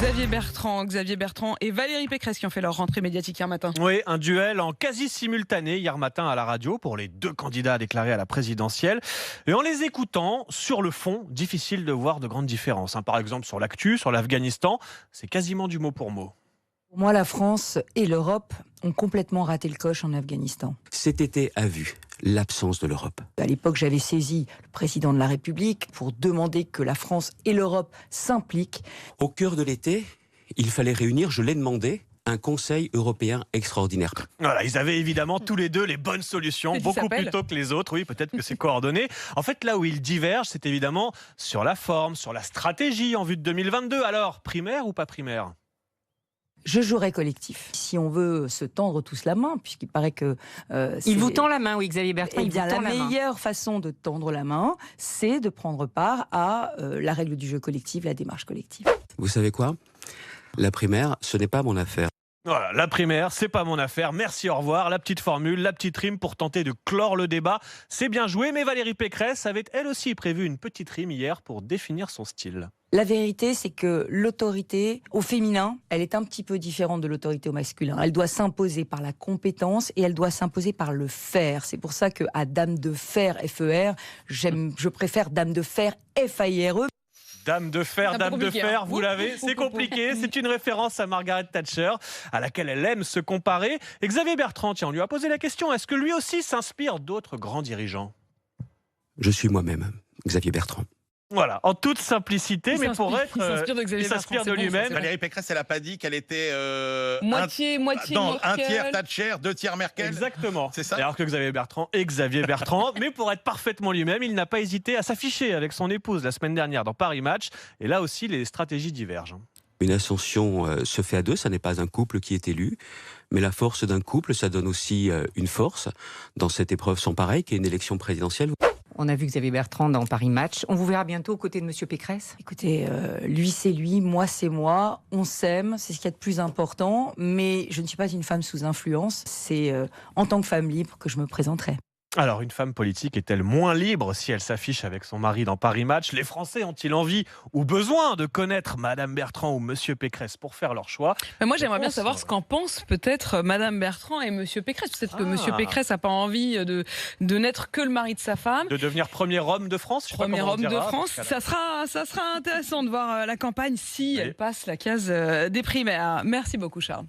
Xavier Bertrand et Valérie Pécresse qui ont fait leur rentrée médiatique hier matin. Oui, un duel en quasi simultané hier matin à la radio pour les deux candidats déclarés à la présidentielle. Et en les écoutant, sur le fond, difficile de voir de grandes différences. Par exemple, sur l'actu, sur l'Afghanistan, c'est quasiment du mot pour mot. Pour moi, la France et l'Europe ont complètement raté le coche en Afghanistan. Cet été a vu l'absence de l'Europe. À l'époque, j'avais saisi le président de la République pour demander que la France et l'Europe s'impliquent. Au cœur de l'été, il fallait réunir, je l'ai demandé, un Conseil européen extraordinaire. Voilà, ils avaient évidemment tous les deux les bonnes solutions, beaucoup plus tôt que les autres. Oui, peut-être que c'est coordonné. En fait, là où ils divergent, c'est évidemment sur la forme, sur la stratégie en vue de 2022. Alors, primaire ou pas primaire ? Je jouerai collectif. Si on veut se tendre tous la main, puisqu'il paraît que... il vous tend la main, oui, Xavier Bertrand. Eh bien, la meilleure façon de tendre la main, c'est de prendre part à la règle du jeu collectif, la démarche collective. Vous savez quoi ? La primaire, ce n'est pas mon affaire. Voilà, la primaire, c'est pas mon affaire. Merci, au revoir. La petite formule, la petite rime pour tenter de clore le débat. C'est bien joué, mais Valérie Pécresse avait elle aussi prévu une petite rime hier pour définir son style. La vérité, c'est que l'autorité au féminin, elle est un petit peu différente de l'autorité au masculin. Elle doit s'imposer par la compétence et elle doit s'imposer par le faire. C'est pour ça qu'à Dame de Fer, F-E-R, je préfère Dame de Fer, F-A-I-R-E. Dame de fer, vous l'avez, c'est compliqué. C'est une référence à Margaret Thatcher, à laquelle elle aime se comparer. Et Xavier Bertrand, tiens, on lui a posé la question, est-ce que lui aussi s'inspire d'autres grands dirigeants ? Je suis moi-même, Xavier Bertrand. Voilà, en toute simplicité, mais pour être... Il s'inspire de lui-même. Valérie Pécresse, elle n'a pas dit qu'elle était... Moitié un tiers Thatcher, 2 tiers Merkel. Exactement. C'est ça. Alors que Xavier Bertrand est Xavier Bertrand. Mais pour être parfaitement lui-même, il n'a pas hésité à s'afficher avec son épouse la semaine dernière dans Paris Match. Et là aussi, les stratégies divergent. Une ascension se fait à deux, ça n'est pas un couple qui est élu. Mais la force d'un couple, ça donne aussi une force dans cette épreuve sans pareil, qui est une élection présidentielle. On a vu Xavier Bertrand dans Paris Match. On vous verra bientôt aux côtés de M. Pécresse ? Écoutez, lui c'est lui, moi c'est moi, on s'aime, c'est ce qu'il y a de plus important, mais je ne suis pas une femme sous influence, c'est en tant que femme libre que je me présenterai. Alors, une femme politique est-elle moins libre si elle s'affiche avec son mari dans Paris Match ? Les Français ont-ils envie ou besoin de connaître Madame Bertrand ou Monsieur Pécresse pour faire leur choix ? Mais moi, j'aimerais bien savoir ce qu'en pensent peut-être Madame Bertrand et Monsieur Pécresse. Peut-être que Monsieur Pécresse n'a pas envie de n'être que le mari de sa femme. De devenir premier homme de France ? Premier homme de France. Ça sera intéressant de voir la campagne si elle passe la case des primaires. Merci beaucoup, Charles.